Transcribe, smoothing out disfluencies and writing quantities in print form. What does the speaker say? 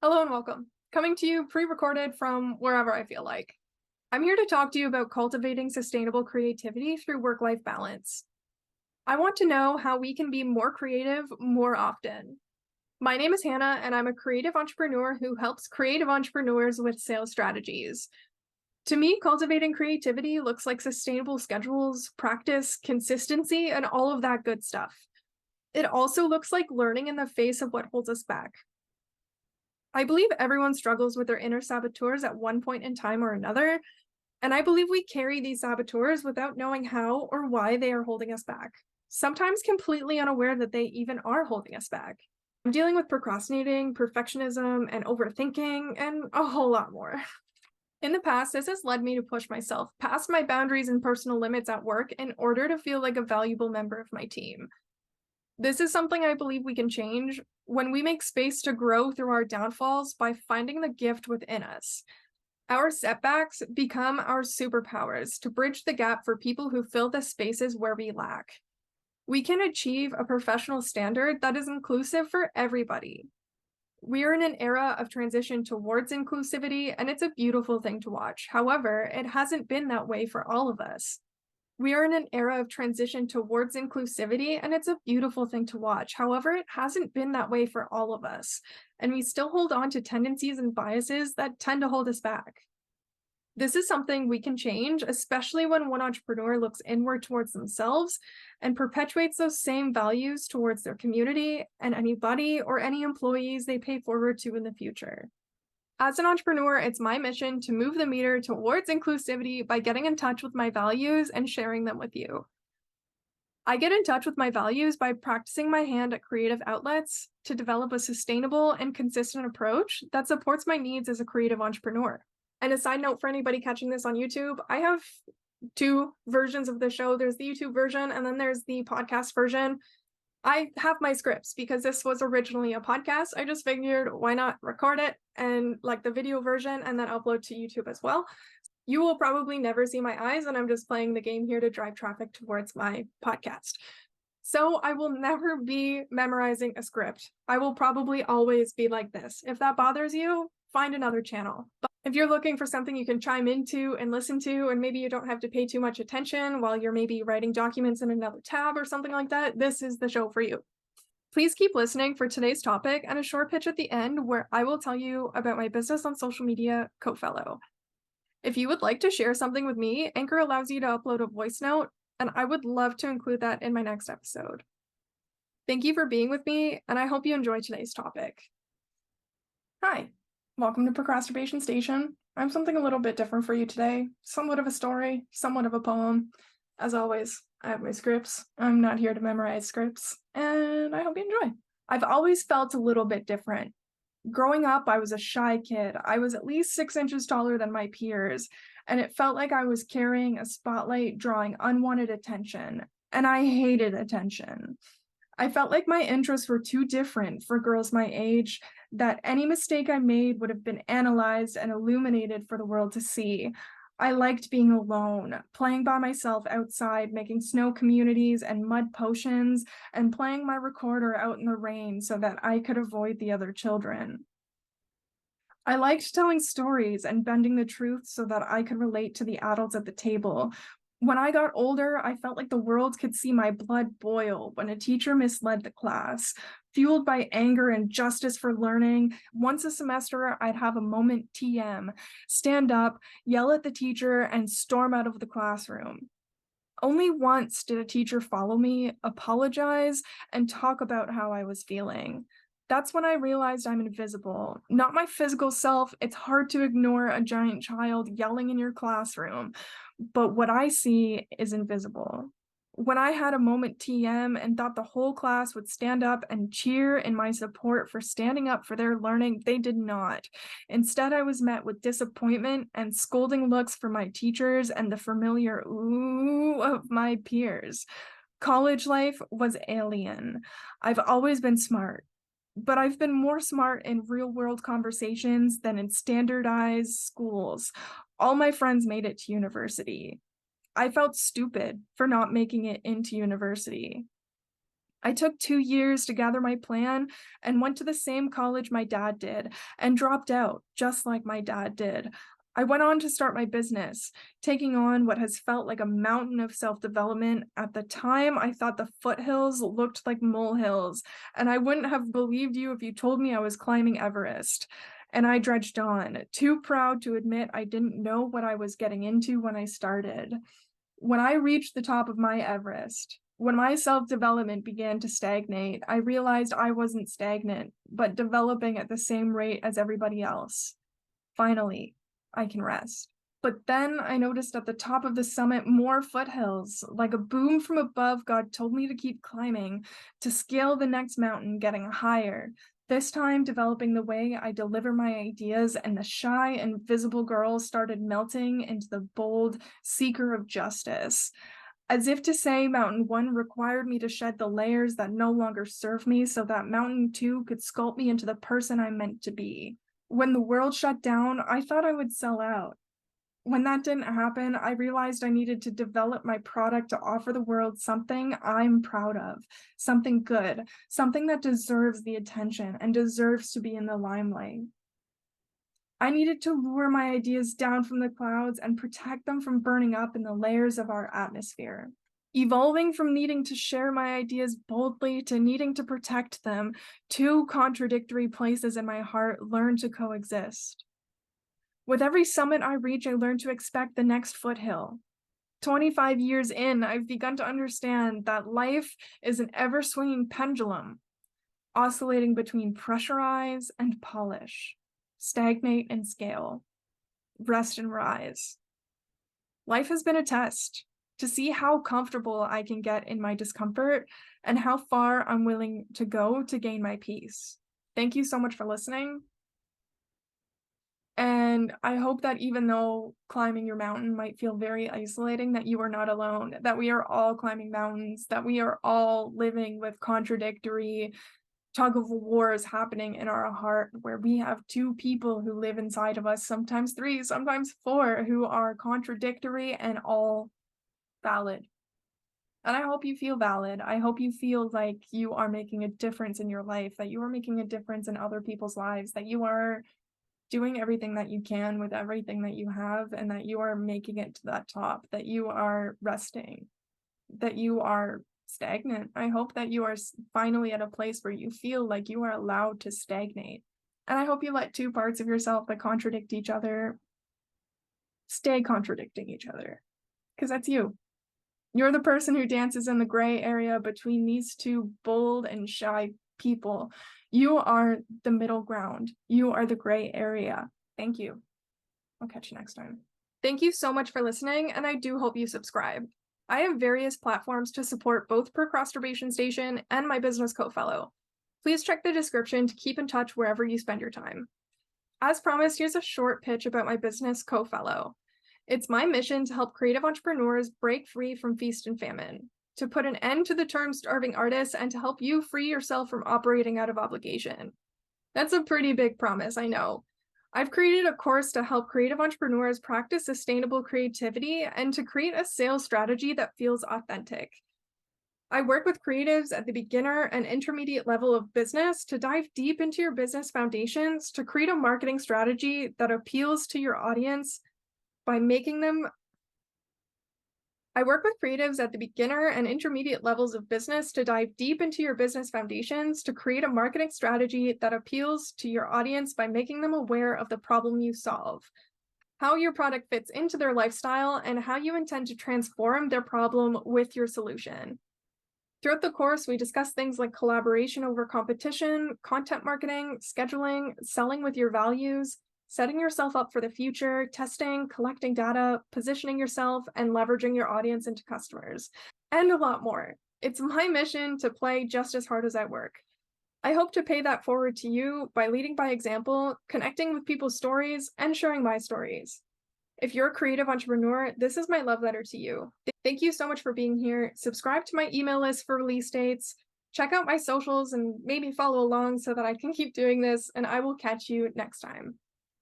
Hello and welcome. Coming to you pre-recorded from wherever I feel like. I'm here to talk to you about cultivating sustainable creativity through work-life balance. I want to know how we can be more creative more often. My name is Hannah, and I'm a creative entrepreneur who helps creative entrepreneurs with sales strategies. To me, cultivating creativity looks like sustainable schedules, practice, consistency, and all of that good stuff. It also looks like learning in the face of what holds us back. I believe everyone struggles with their inner saboteurs at one point in time or another, and I believe we carry these saboteurs without knowing how or why they are holding us back, sometimes completely unaware that they even are holding us back. I'm dealing with procrastinating, perfectionism, and overthinking, and a whole lot more. In the past, this has led me to push myself past my boundaries and personal limits at work in order to feel like a valuable member of my team. This is something I believe we can change when we make space to grow through our downfalls by finding the gift within us. Our setbacks become our superpowers to bridge the gap for people who fill the spaces where we lack. We can achieve a professional standard that is inclusive for everybody. We are in an era of transition towards inclusivity, and it's a beautiful thing to watch. However, it hasn't been that way for all of us. We are in an era of transition towards inclusivity, and it's a beautiful thing to watch. However, it hasn't been that way for all of us, and we still hold on to tendencies and biases that tend to hold us back. This is something we can change, especially when one entrepreneur looks inward towards themselves and perpetuates those same values towards their community and anybody or any employees they pay forward to in the future. As an entrepreneur, it's my mission to move the meter towards inclusivity by getting in touch with my values and sharing them with you. I get in touch with my values by practicing my hand at creative outlets to develop a sustainable and consistent approach that supports my needs as a creative entrepreneur. And a side note for anybody catching this on YouTube, I have two versions of the show. There's the YouTube version and then there's the podcast version. I have my scripts because this was originally a podcast. I just figured why not record it and like the video version and then upload to YouTube as well. You will probably never see my eyes, and I'm just playing the game here to drive traffic towards my podcast. So I will never be memorizing a script. I will probably always be like this. If that bothers you, find another channel. But if you're looking for something you can chime into and listen to, and maybe you don't have to pay too much attention while you're maybe writing documents in another tab or something like that, this is the show for you. Please keep listening for today's topic and a short pitch at the end where I will tell you about my business on social media, CoFellow. If you would like to share something with me, Anchor allows you to upload a voice note, and I would love to include that in my next episode. Thank you for being with me, and I hope you enjoy today's topic. Hi, welcome to Procrasturbation Station. I have something a little bit different for you today, somewhat of a story, somewhat of a poem. As always, I have my scripts. I'm not here to memorize scripts, and I hope you enjoy. I've always felt a little bit different. Growing up, I was a shy kid. I was at least 6 inches taller than my peers, and it felt like I was carrying a spotlight drawing unwanted attention, and I hated attention. I felt like my interests were too different for girls my age, that any mistake I made would have been analyzed and illuminated for the world to see. I liked being alone, playing by myself outside, making snow communities and mud potions, and playing my recorder out in the rain so that I could avoid the other children. I liked telling stories and bending the truth so that I could relate to the adults at the table. When I got older, I felt like the world could see my blood boil when a teacher misled the class. Fueled by anger and justice for learning, once a semester, I'd have a moment TM, stand up, yell at the teacher, and storm out of the classroom. Only once did a teacher follow me, apologize, and talk about how I was feeling. That's when I realized I'm invisible. Not my physical self. It's hard to ignore a giant child yelling in your classroom, but what I see is invisible. When I had a moment TM and thought the whole class would stand up and cheer in my support for standing up for their learning, they did not. Instead, I was met with disappointment and scolding looks from my teachers and the familiar ooh of my peers. College life was alien. I've always been smart, but I've been more smart in real-world conversations than in standardized schools. All my friends made it to university. I felt stupid for not making it into university. I took 2 years to gather my plan and went to the same college my dad did and dropped out, just like my dad did. I went on to start my business, taking on what has felt like a mountain of self development. At the time, I thought the foothills looked like molehills, and I wouldn't have believed you if you told me I was climbing Everest. And I dredged on, too proud to admit I didn't know what I was getting into when I started. When I reached the top of my Everest, when my self-development began to stagnate, I realized I wasn't stagnant, but developing at the same rate as everybody else. Finally, I can rest. But then I noticed at the top of the summit more foothills. Like a boom from above, God told me to keep climbing, to scale the next mountain, getting higher. This time, developing the way I deliver my ideas, and the shy, invisible girl started melting into the bold seeker of justice. As if to say, Mountain 1 required me to shed the layers that no longer serve me so that Mountain 2 could sculpt me into the person I'm meant to be. When the world shut down, I thought I would sell out. When that didn't happen, I realized I needed to develop my product to offer the world something I'm proud of, something good, something that deserves the attention and deserves to be in the limelight. I needed to lure my ideas down from the clouds and protect them from burning up in the layers of our atmosphere. Evolving from needing to share my ideas boldly to needing to protect them, two contradictory places in my heart learned to coexist. With every summit I reach, I learn to expect the next foothill. 25 years in, I've begun to understand that life is an ever-swinging pendulum, oscillating between pressurize and polish, stagnate and scale, rest and rise. Life has been a test to see how comfortable I can get in my discomfort and how far I'm willing to go to gain my peace. Thank you so much for listening. And I hope that even though climbing your mountain might feel very isolating, that you are not alone, that we are all climbing mountains, that we are all living with contradictory tug of wars happening in our heart, where we have two people who live inside of us, sometimes three, sometimes four, who are contradictory and all valid. And I hope you feel valid. I hope you feel like you are making a difference in your life, that you are making a difference in other people's lives, that you are doing everything that you can with everything that you have, and that you are making it to that top, that you are resting, that you are stagnant. I hope that you are finally at a place where you feel like you are allowed to stagnate. And I hope you let two parts of yourself that contradict each other stay contradicting each other, because that's you. You're the person who dances in the gray area between these two bold and shy people. You are the middle ground. You are the gray area. Thank you. I'll catch you next time. Thank you so much for listening, and I do hope you subscribe. I have various platforms to support both Procrasturbation Station and my business co-fellow. Please check the description to keep in touch wherever you spend your time. As promised, here's a short pitch about my business co-fellow. It's my mission to help creative entrepreneurs break free from feast and famine, to put an end to the term starving artists, and to help you free yourself from operating out of obligation. That's a pretty big promise, I know. I've created a course to help creative entrepreneurs practice sustainable creativity and to create a sales strategy that feels authentic. I work with creatives at the beginner and intermediate level of business to dive deep into your business foundations to create a marketing strategy that appeals to your audience by making them. I work with creatives at the beginner and intermediate levels of business to dive deep into your business foundations to create a marketing strategy that appeals to your audience by making them aware of the problem you solve, how your product fits into their lifestyle, and how you intend to transform their problem with your solution. Throughout the course, we discuss things like collaboration over competition, content marketing, scheduling, selling with your values, setting yourself up for the future, testing, collecting data, positioning yourself, and leveraging your audience into customers, and a lot more. It's my mission to play just as hard as I work. I hope to pay that forward to you by leading by example, connecting with people's stories, and sharing my stories. If you're a creative entrepreneur, this is my love letter to you. Thank you so much for being here. Subscribe to my email list for release dates. Check out my socials and maybe follow along so that I can keep doing this, and I will catch you next time.